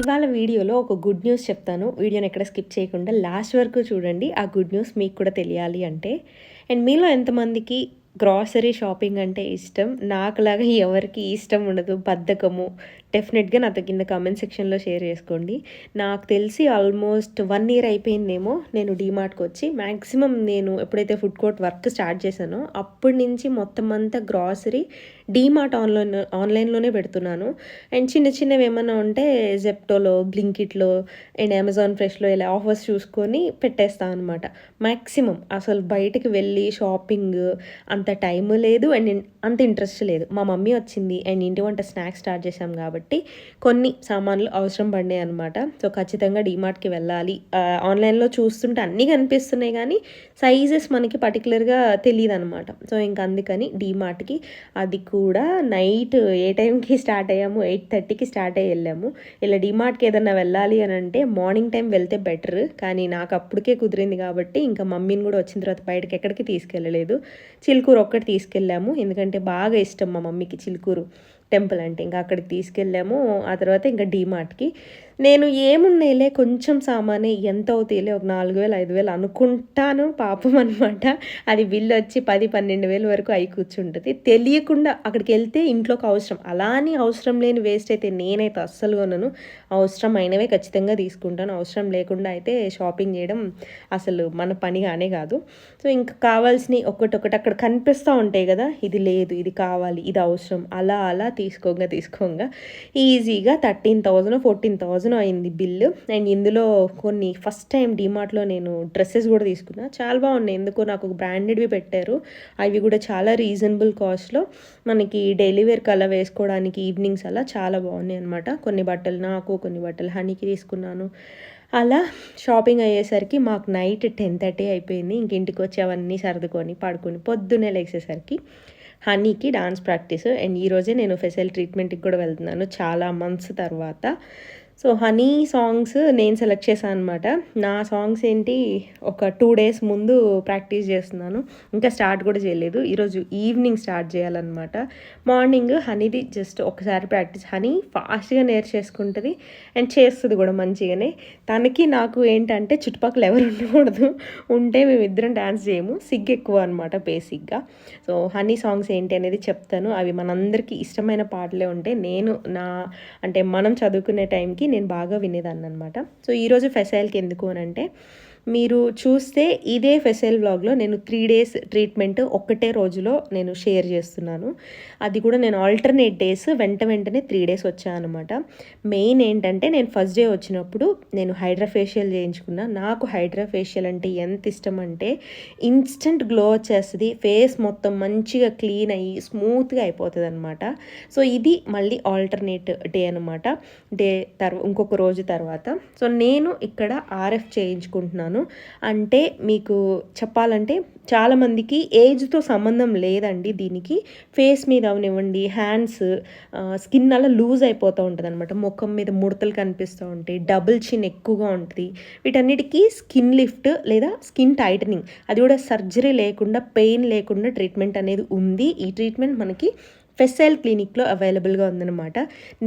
ఇవాళ వీడియోలో ఒక గుడ్ న్యూస్ చెప్తాను. వీడియోని ఎక్కడ స్కిప్ చేయకుండా లాస్ట్ వరకు చూడండి. ఆ గుడ్ న్యూస్ మీకు కూడా తెలియాలి అంటే. అండ్ మీలో ఎంతమందికి గ్రాసరీ షాపింగ్ అంటే ఇష్టం? నాకులాగా ఎవరికి ఇష్టం ఉండదు, బద్ధకము. డెఫినెట్గా నాతో కింద కామెంట్ సెక్షన్లో షేర్ చేసుకోండి. నాకు తెలిసి ఆల్మోస్ట్ 1 ఇయర్ అయిపోయిందేమో నేను డీమార్ట్కి వచ్చి. మ్యాక్సిమం నేను ఎప్పుడైతే ఫుడ్ కోర్ట్ వర్క్ స్టార్ట్ చేశానో అప్పటి నుంచి మొత్తం అంతా గ్రాసరీ డీమార్ట్ ఆన్లైన్లోనే పెడుతున్నాను. అండ్ చిన్న చిన్నవి ఏమైనా ఉంటే జెప్టోలో, బ్లింకిట్లో అండ్ అమెజాన్ ఫ్రెష్లో ఇలా ఆఫర్స్ చూసుకొని పెట్టేస్తాను అనమాట. మ్యాక్సిమం అసలు బయటకు వెళ్ళి షాపింగ్ అంత టైం లేదు అండ్ అంత ఇంట్రెస్ట్ లేదు. మా మమ్మీ వచ్చింది అండ్ ఇంటి వంట స్నాక్స్ స్టార్ట్ చేశాం కాబట్టి కొన్ని సామాన్లు అవసరం పడినాయి అనమాట. సో ఖచ్చితంగా డీమార్ట్కి వెళ్ళాలి. ఆన్లైన్లో చూస్తుంటే అన్నీ కనిపిస్తున్నాయి కానీ సైజెస్ మనకి పర్టికులర్గా తెలియదు అనమాట. సో ఇంక అందుకని డీమార్ట్కి, అది కూడా నైట్ ఏ టైంకి స్టార్ట్ అయ్యాము, 8:30కి స్టార్ట్ అయ్యి వెళ్ళాము. ఇలా డీమార్ట్కి ఏదన్నా వెళ్ళాలి అని అంటే మార్నింగ్ టైం వెళ్తే బెటర్, కానీ నాకు అప్పటికే కుదిరింది కాబట్టి ఇంకా మమ్మీని కూడా వచ్చిన తర్వాత బయటకి ఎక్కడికి తీసుకెళ్ళలేదు. చిలుకూరు ఒక్కటి తీసుకెళ్ళాము, ఎందుకంటే బాగా ఇష్టం మా మమ్మీకి చిలుకూరు టెంపుల్ అంటే. ఇంకా అక్కడికి తీసుకెళ్ళాము. ఆ తర్వాత ఇంకా డీమార్ట్కి నేను ఏమున్నాయిలే కొంచెం సామానే, ఎంత అవుతాయిలే, ఒక 4,000 5,000 అనుకుంటాను. పాపం అనమాట. అది బిల్లు వచ్చి 10,000 12,000 వరకు అయి కూర్చుంటుంది. తెలియకుండా అక్కడికి వెళ్తే ఇంట్లోకి అవసరం, అలా అని అవసరం లేని వేస్ట్ అయితే నేనైతే అస్సలు కొనను. అవసరం అయినవే ఖచ్చితంగా తీసుకుంటాను. అవసరం లేకుండా అయితే షాపింగ్ చేయడం అసలు మన పనిగానే కాదు. సో ఇంకా కావాల్సినవి ఒక్కటొక్కటి అక్కడ కనిపిస్తూ ఉంటాయి కదా, ఇది లేదు, ఇది కావాలి, ఇది అవసరం, అలా అలా తీసుకోగా ఈజీగా 13,000 14,000 అయింది బిల్లు. అండ్ ఇందులో కొన్ని ఫస్ట్ టైం డీమార్ట్లో నేను డ్రెస్సెస్ కూడా తీసుకున్నా. చాలా బాగున్నాయి. ఎందుకో నాకు బ్రాండెడ్వి పెట్టారు. అవి కూడా చాలా రీజనబుల్ కాస్ట్లో మనకి డైలీ వేర్కి అలా వేసుకోవడానికి ఈవినింగ్స్ అలా చాలా బాగున్నాయి అనమాట. కొన్ని బట్టలు నాకు, కొన్ని బట్టలు హనీకి తీసుకున్నాను. అలా షాపింగ్ అయ్యేసరికి మాకు నైట్ 10:30 అయిపోయింది. ఇంక ఇంటికి వచ్చి అవన్నీ సర్దుకొని పడుకొని పొద్దున్నే లేచేసరికి హనీకి డాన్స్ ప్రాక్టీస్. అండ్ ఈరోజే నేను ఫెషల్ ట్రీట్మెంట్కి కూడా వెళ్తున్నాను చాలా మంత్స్ తర్వాత. సో హనీ సాంగ్స్ నేను సెలెక్ట్ చేశాను అనమాట. నా సాంగ్స్ ఏంటి ఒక 2 days ముందు ప్రాక్టీస్ చేస్తున్నాను. ఇంకా స్టార్ట్ కూడా చేయలేదు. ఈరోజు ఈవినింగ్ స్టార్ట్ చేయాలన్నమాట. మార్నింగ్ హనీది జస్ట్ ఒకసారి ప్రాక్టీస్. హనీ ఫాస్ట్గా నేర్చేసుకుంటుంది అండ్ చేస్తుంది కూడా మంచిగానే. తనకి నాకు ఏంటంటే చుట్టుపక్కల ఎవరు ఉండకూడదు, ఉంటే మేమిద్దరం డ్యాన్స్ చేయము, సిగ్గు ఎక్కువ అనమాట బేసిక్గా. సో హనీ సాంగ్స్ ఏంటి అనేది చెప్తాను. అవి మనందరికీ ఇష్టమైన పాటలే ఉంటాయి. అంటే మనం చదువుకునే టైంకి నేను బాగా వినేదాన్ని అనమాట. సో ఈరోజు ఫెసైల్కి ఎందుకు అని అంటే, మీరు చూస్తే ఇదే ఫెసైల్ వ్లాగ్లో నేను 3 days ట్రీట్మెంట్ ఒక్కటే రోజులో నేను షేర్ చేస్తున్నాను. అది కూడా నేను ఆల్టర్నేట్ డేస్ వెంటనే 3 days వచ్చానమాట. మెయిన్ ఏంటంటే, నేను ఫస్ట్ డే వచ్చినప్పుడు నేను హైడ్రా ఫేషియల్ చేయించుకున్నా. నాకు హైడ్రా ఫేషియల్ అంటే ఎంత ఇష్టం అంటే, ఇన్స్టెంట్ గ్లో వచ్చేస్తుంది, ఫేస్ మొత్తం మంచిగా క్లీన్ అయ్యి స్మూత్గా అయిపోతుంది అనమాట. సో ఇది మళ్ళీ ఆల్టర్నేట్ డే అనమాట. ఇంకొక రోజు తర్వాత. సో నేను ఇక్కడ ఆర్ఎఫ్ చేయించుకుంటున్నాను. అంటే మీకు చెప్పాలంటే చాలామందికి ఏజ్తో సంబంధం లేదండి దీనికి. ఫేస్ మీద అవనివ్వండి, హ్యాండ్స్, స్కిన్ అలా లూజ్ అయిపోతూ ఉంటుంది అనమాట. ముఖం మీద ముడతలు కనిపిస్తూ ఉంటాయి, డబుల్ చిన్ ఎక్కువగా ఉంటుంది. వీటన్నిటికీ స్కిన్ లిఫ్ట్ లేదా స్కిన్ టైటనింగ్, అది కూడా సర్జరీ లేకుండా, పెయిన్ లేకుండా ట్రీట్మెంట్ అనేది ఉంది. ఈ ట్రీట్మెంట్ మనకి ఫెసైల్ క్లినిక్లో అవైలబుల్గా ఉందన్నమాట.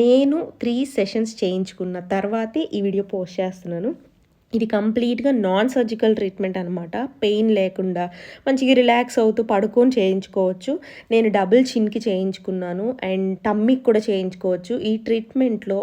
నేను 3 sessions చేయించుకున్న తర్వాతే ఈ వీడియో పోస్ట్ చేస్తున్నాను. ఇది కంప్లీట్గా నాన్ సర్జికల్ ట్రీట్మెంట్ అనమాట. పెయిన్ లేకుండా మంచిగా రిలాక్స్ అవుతూ పడుకొని చేయించుకోవచ్చు. నేను డబుల్ చిన్కి చేయించుకున్నాను అండ్ టమ్మీకి కూడా చేయించుకోవచ్చు. ఈ ట్రీట్మెంట్లో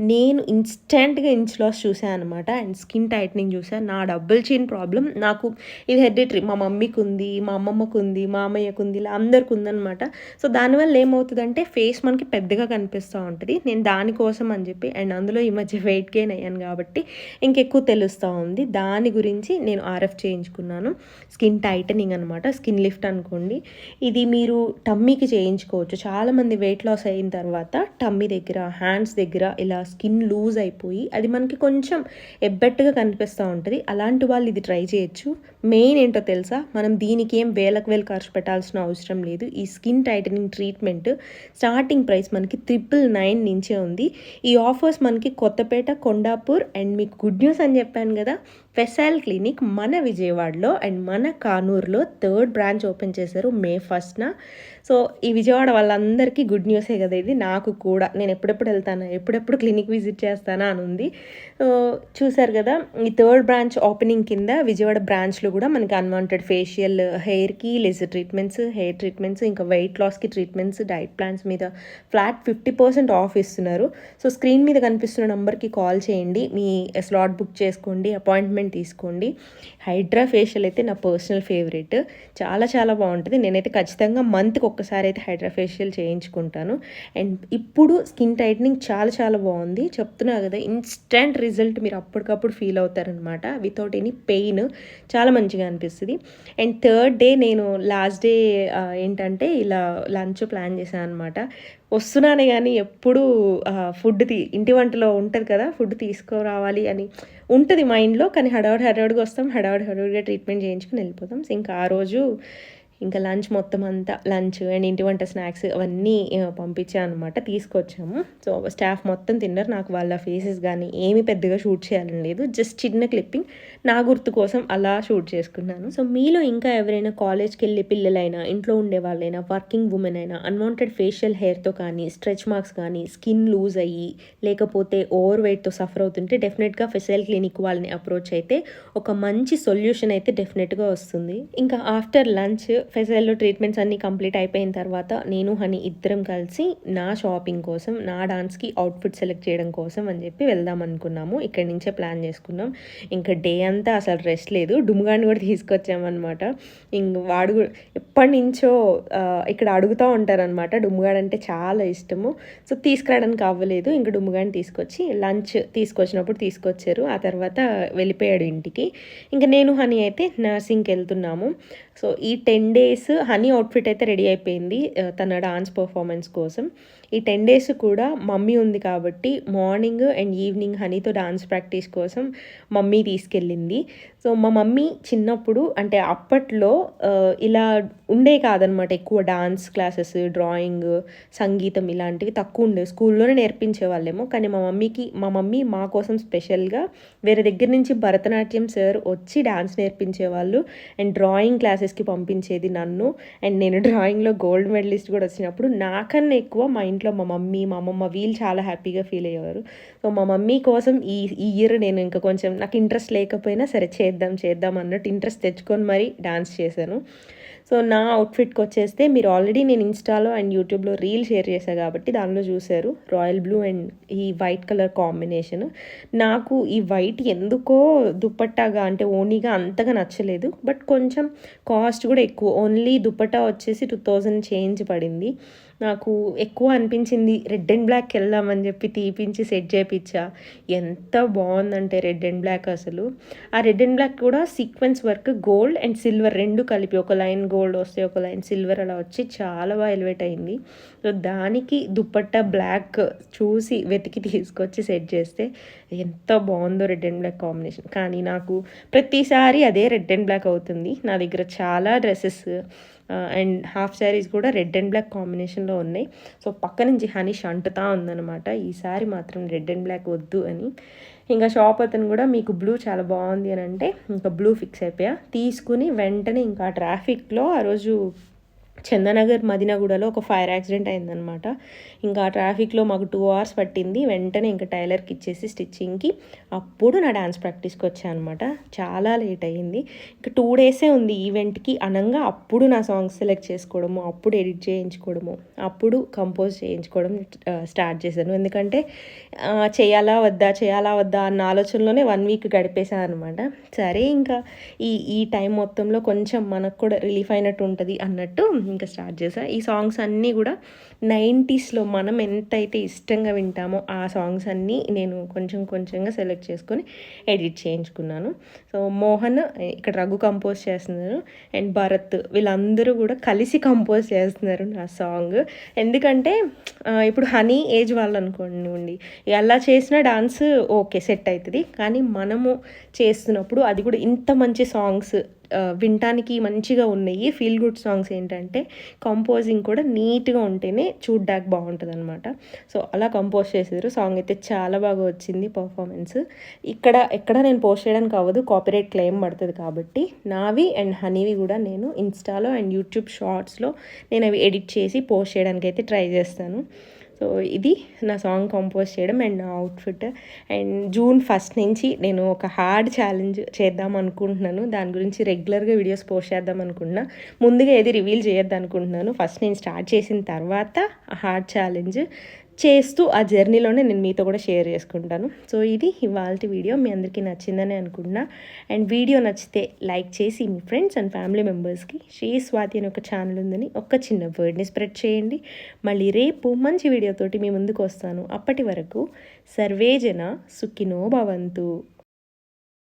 నేను ఇన్స్టెంట్గా ఇంచ్ లాస్ చూసాను అనమాట అండ్ స్కిన్ టైట్నింగ్ చూసాను. నా డబుల్ చిన్ ప్రాబ్లం నాకు ఇది హెరిడిటరీ, మా మమ్మీకి ఉంది, మా అమ్మమ్మకు ఉంది, మా అమ్మయ్యకు ఉంది, ఇలా అందరికి ఉందనమాట. సో దానివల్ల ఏమవుతుందంటే ఫేస్ మనకి పెద్దగా కనిపిస్తూ ఉంటుంది. నేను దానికోసం అని చెప్పి, అండ్ అందులో ఈ మధ్య వెయిట్ గెయిన్ అయ్యాను కాబట్టి ఇంకెక్కువ తెలుస్తుంది. దాని గురించి నేను ఆర్ఎఫ్ చేయించుకున్నాను. స్కిన్ టైటనింగ్ అనమాట, స్కిన్ లిఫ్ట్ అనుకోండి. ఇది మీరు టమ్మీకి చేయించుకోవచ్చు. చాలామంది వెయిట్ లాస్ అయిన తర్వాత టమ్మీ దగ్గర, హ్యాండ్స్ దగ్గర ఇలా స్కిన్ లూజ్ అయిపోయి అది మనకి కొంచెం ఎబ్బెట్టుగా కనిపిస్తూ ఉంటుంది. అలాంటి వాళ్ళు ఇది ట్రై చేయొచ్చు. మెయిన్ ఏంటో తెలుసా, మనం దీనికి ఏం వేలకు ఖర్చు పెట్టాల్సిన అవసరం లేదు. ఈ skin titling treatment starting price మనకి 999 నుంచే ఉంది. ఈ ఆఫర్స్ మనకి కొత్తపేట, కొండాపూర్ అండ్ మీకు గుడ్ న్యూస్ అని చెప్పాను కదా, ఫెసాల్ క్లినిక్ మన విజయవాడలో అండ్ మన కానూరులో 3rd బ్రాంచ్ ఓపెన్ చేశారు మే 1న. సో ఈ విజయవాడ వాళ్ళందరికీ గుడ్ న్యూసే కదా ఇది. నాకు కూడా నేను ఎప్పుడెప్పుడు వెళ్తానా, ఎప్పుడెప్పుడు క్లినిక్ విజిట్ చేస్తానా అని ఉంది. చూసారు కదా, ఈ 3rd బ్రాంచ్ ఓపెనింగ్ కింద విజయవాడ బ్రాంచ్లో కూడా మనకి అన్వాంటెడ్ ఫేషియల్, హెయిర్కి లేజర్ ట్రీట్మెంట్స్, హెయిర్ ట్రీట్మెంట్స్, ఇంకా వెయిట్ లాస్కి ట్రీట్మెంట్స్, డైట్ ప్లాన్స్ మీద ఫ్లాట్ 50% ఆఫ్ ఇస్తున్నారు. సో స్క్రీన్ మీద కనిపిస్తున్న నెంబర్కి కాల్ చేయండి, మీ స్లాట్ బుక్ చేసుకోండి, అపాయింట్మెంట్ తీసుకోండి. హైడ్రా ఫేషియల్ అయితే నా పర్సనల్ ఫేవరెట్, చాలా చాలా బాగుంటుంది. నేనైతే ఖచ్చితంగా మంత్కి ఒక్కసారి అయితే హైడ్రా ఫేషియల్ చేయించుకుంటాను. అండ్ ఇప్పుడు స్కిన్ టైట్నింగ్ చాలా చాలా బాగుంది, చెప్తున్నా కదా, ఇన్స్టెంట్ రిజల్ట్ మీరు అప్పటికప్పుడు ఫీల్ అవుతారనమాట, వితౌట్ ఎనీ పెయిన్. చాలా మంచిగా అనిపిస్తుంది. అండ్ 3rd డే నేను లాస్ట్ డే ఏంటంటే ఇలా లంచ్ ప్లాన్ చేశాను అనమాట. వస్తున్నానే కానీ ఎప్పుడు ఫుడ్ ఇంటి వంటలో ఉంటుంది కదా, ఫుడ్ తీసుకురావాలి అని ఉంటుంది మైండ్లో, కానీ హడావుడిగా వస్తాం, హడావుడిగా ట్రీట్మెంట్ చేయించుకుని వెళ్ళిపోతాం. సో ఇంకా ఆ రోజు ఇంకా లంచ్ మొత్తం అంతా లంచ్ అండ్ ఇంటి వంట స్నాక్స్ అవన్నీ పంపించాను అనమాట, తీసుకొచ్చాము. సో స్టాఫ్ మొత్తం తిన్నారు. నాకు వాళ్ళ ఫేసెస్ కానీ ఏమీ పెద్దగా షూట్ చేయాలని లేదు, జస్ట్ చిన్న క్లిప్పింగ్ నా గుర్తు కోసం అలా షూట్ చేసుకున్నాను. సో మీలో ఇంకా ఎవరైనా కాలేజ్కి వెళ్ళే పిల్లలైనా, ఇంట్లో ఉండే వాళ్ళైనా, వర్కింగ్ ఉమెన్ అయినా అన్వాంటెడ్ ఫేషియల్ హెయిర్తో కానీ, స్ట్రెచ్ మార్క్స్ కానీ, స్కిన్ లూజ్ అయ్యి లేకపోతే ఓవర్ వెయిట్తో సఫర్ అవుతుంటే డెఫినెట్గా ఫెసాల్ క్లినిక్ వాళ్ళని అప్రోచ్ అయితే ఒక మంచి సొల్యూషన్ అయితే డెఫినెట్గా వస్తుంది. ఇంకా ఆఫ్టర్ లంచ్ ఫెసాల్లో ట్రీట్మెంట్స్ అన్నీ కంప్లీట్ అయిపోయిన తర్వాత నేను హనీ ఇద్దరం కలిసి నా షాపింగ్ కోసం, నా డాన్స్కి అవుట్ఫిట్ సెలెక్ట్ చేయడం కోసం అని చెప్పి వెళ్దాం అనుకున్నాము. ఇక్కడి నుంచే ప్లాన్ చేసుకున్నాం. ఇంకా డే అంతా అసలు రెస్ట్ లేదు, డుమ్గాడిని కూడా తీసుకొచ్చామన్నమాట. ఇంక వాడు కూడా ఎప్పటి నుంచో ఇక్కడ అడుగుతూ ఉంటారనమాట, డుమ్గాడు అంటే చాలా ఇష్టము. సో తీసుకురావడానికి అవ్వలేదు, ఇంక డుమ్గాడిని తీసుకొచ్చి లంచ్ తీసుకొచ్చినప్పుడు తీసుకొచ్చారు. ఆ తర్వాత వెళ్ళిపోయాడు ఇంటికి. ఇంకా నేను హనీ అయితే నర్సింగ్కి వెళ్తున్నాము. సో ఈ 10 days హనీ అవుట్ఫిట్ అయితే రెడీ అయిపోయింది తన డాన్స్ పర్ఫార్మెన్స్ కోసం. ఈ 10 days కూడా మమ్మీ ఉంది కాబట్టి మార్నింగ్ అండ్ ఈవినింగ్ హనీతో డాన్స్ ప్రాక్టీస్ కోసం మమ్మీ తీసుకెళ్ళింది. సో మా మమ్మీ చిన్నప్పుడు అంటే అప్పట్లో ఇలా ఉండే కాదనమాట, ఎక్కువ డాన్స్ క్లాసెస్, డ్రాయింగ్, సంగీతం ఇలాంటివి తక్కువ ఉండేవి, స్కూల్లోనే నేర్పించేవాళ్ళేమో. కానీ మా మమ్మీ మా కోసం స్పెషల్గా వేరే దగ్గర నుంచి భరతనాట్యం సార్ వచ్చి డాన్స్ నేర్పించేవాళ్ళు అండ్ డ్రాయింగ్ క్లాసెస్కి పంపించేది నన్ను. అండ్ నేను డ్రాయింగ్లో గోల్డ్ మెడలిస్ట్ కూడా వచ్చినప్పుడు నాకన్నా ఎక్కువ మా ఇంట్లో మా మమ్మీ, మా అమ్మమ్మ వీళ్ళు చాలా హ్యాపీగా ఫీల్ అయ్యేవారు. సో మా మమ్మీ కోసం ఈ ఇయర్ నేను ఇంకా కొంచెం నాకు ఇంట్రెస్ట్ లేకపోయినా సరే చేద్దాం అన్నట్టు ఇంట్రెస్ట్ తెచ్చుకొని మరీ డాన్స్ చేశాను. సో నా అవుట్ఫిట్కి వచ్చేస్తే మీరు ఆల్రెడీ నేను ఇన్స్టాలో అండ్ యూట్యూబ్లో రీల్ షేర్ చేశాను కాబట్టి దానిలో చూశారు, రాయల్ బ్లూ అండ్ ఈ వైట్ కలర్ కాంబినేషన్. నాకు ఈ వైట్ ఎందుకో దుపట్టాగా అంటే ఓనీగా అంతగా నచ్చలేదు, బట్ కొంచెం కాస్ట్ కూడా ఎక్కువ. ఓన్లీ దుపట్టా వచ్చేసి 2000 చేంజ్ పడింది. నాకు ఎక్కువ అనిపించింది రెడ్ అండ్ బ్లాక్కి వెళ్దామని చెప్పి తీపించి సెట్ చేయించా. ఎంత బాగుందంటే రెడ్ అండ్ బ్లాక్, అసలు ఆ రెడ్ అండ్ బ్లాక్ కూడా sequence work, gold and silver రెండు కలిపి, ఒక లైన్ గోల్డ్ వస్తే ఒక లైన్ సిల్వర్ అలా వచ్చి చాలా బాగా ఎలివేట్ అయింది. సో దానికి దుపట్టా బ్లాక్ చూసి వెతికి తీసుకొచ్చి సెట్ చేస్తే ఎంత బాగుందో రెడ్ అండ్ బ్లాక్ కాంబినేషన్. కానీ నాకు ప్రతిసారి అదే రెడ్ అండ్ బ్లాక్ అవుతుంది. నా దగ్గర చాలా డ్రెస్సెస్ అండ్ హాఫ్ శారీస్ కూడా రెడ్ అండ్ బ్లాక్ కాంబినేషన్లో ఉన్నాయి. సో పక్క నుంచి హనీష్ అంటుతా ఉందన్నమాట, ఈసారి మాత్రం రెడ్ అండ్ బ్లాక్ వద్దు అని. ఇంకా షాప్ అతను కూడా మీకు బ్లూ చాలా బాగుంది అని అంటే ఇంకా బ్లూ ఫిక్స్ అయిపోయా. తీసుకుని వెంటనే ఇంకా ట్రాఫిక్లో ఆ రోజు చందనగర్ మదినగూడలో ఒక ఫైర్ యాక్సిడెంట్ అయిందనమాట. ఇంకా ట్రాఫిక్లో మాకు 2 hours పట్టింది. వెంటనే ఇంకా టైలర్కి ఇచ్చేసి స్టిచ్చింగ్కి అప్పుడు నా డాన్స్ ప్రాక్టీస్కి వచ్చాను అనమాట. చాలా లేట్ అయ్యింది. ఇంకా 2 days ఉంది ఈవెంట్కి అనంగా అప్పుడు నా సాంగ్స్ సెలెక్ట్ చేసుకోవడము, అప్పుడు ఎడిట్ చేయించుకోవడము, అప్పుడు కంపోజ్ చేయించుకోవడం స్టార్ట్ చేశాను. ఎందుకంటే చేయాలా వద్దా అన్న ఆలోచనలోనే 1 week గడిపేశాను అనమాట. సరే ఇంకా ఈ టైం మొత్తంలో కొంచెం మనకు కూడా రిలీఫ్ అయినట్టు ఉంటుంది అన్నట్టు ఇంకా స్టార్ట్ చేశాను. ఈ సాంగ్స్ అన్నీ కూడా 90sలో మనం ఎంతైతే ఇష్టంగా వింటామో ఆ సాంగ్స్ అన్నీ నేను కొంచెంగా సెలెక్ట్ చేసుకొని ఎడిట్ చేయించుకున్నాను. సో మోహన్ ఇక్కడ రఘు కంపోజ్ చేస్తున్నారు అండ్ భరత్ వీళ్ళందరూ కూడా కలిసి కంపోజ్ చేస్తున్నారు నా సాంగ్. ఎందుకంటే ఇప్పుడు హనీ ఏజ్ వాళ్ళు అనుకోండి, ఎలా చేసినా డాన్స్ ఓకే సెట్ అవుతుంది, కానీ మనము చేస్తున్నప్పుడు అది కూడా ఇంత మంచి సాంగ్స్ వినటానికి మంచిగా ఉన్నాయి. ఫీల్ గుడ్ సాంగ్స్ ఏంటంటే కంపోజింగ్ కూడా నీట్‌గా ఉంటేనే చూడ్డానికి బావుంటదనమాట. సో, అలా కంపోజ్ చేసారు. సాంగ్ అయితే చాలా బాగా వచ్చింది పర్ఫార్మెన్స్. ఎక్కడ నేను పోస్ట్ చేయడానికి అవ్వదు. కాపీరైట్ క్లెయిమ్ పడతది కాబట్టి నావి అండ్ హనీవి కూడా నేను ఇన్‌స్టాలో అండ్ యూట్యూబ్ షార్ట్స్‌లో నేను అవి ఎడిట్ చేసి పోస్ట్ చేయడానికైతే ట్రై చేస్తాను. సో, ఇది నా సాంగ్ కంపోజ్ చేయడం అండ్ నా అవుట్‌ఫిట్. అండ్ జూన్ 1 నుంచి నేను ఒక హార్డ్ ఛాలెంజ్ చేద్దాం అనుకుంటున్నాను. దాని గురించి రెగ్యులర్‌గా వీడియోస్ పోస్ట్ చేద్దాం అనుకుంటున్నా. ముందుగా ఏది రివీల్ చేయొద్దనుకుంటున్నాను. ఫస్ట్ నేను స్టార్ట్ చేసిన తర్వాత ఆ హార్డ్ ఛాలెంజ్ చేస్తూ ఆ జర్నీలోనే నేను మీతో కూడా షేర్ చేసుకుంటాను. సో, ఇది ఇవాల్టి వీడియో. మీ అందరికీ నచ్చిందని అనుకుంటున్నా. అండ్ వీడియో నచ్చితే లైక్ చేసి మీ ఫ్రెండ్స్ అండ్ ఫ్యామిలీ మెంబర్స్‌కి శ్రీ స్వాతి అని ఒక ఛానల్ ఉందని ఒక చిన్న వర్డ్‌ని స్ప్రెడ్ చేయండి. మళ్ళీ రేపు మంచి వీడియోతోటి మీ ముందుకు వస్తాను. అప్పటి వరకు సర్వే జన సుఖినో భవంతు.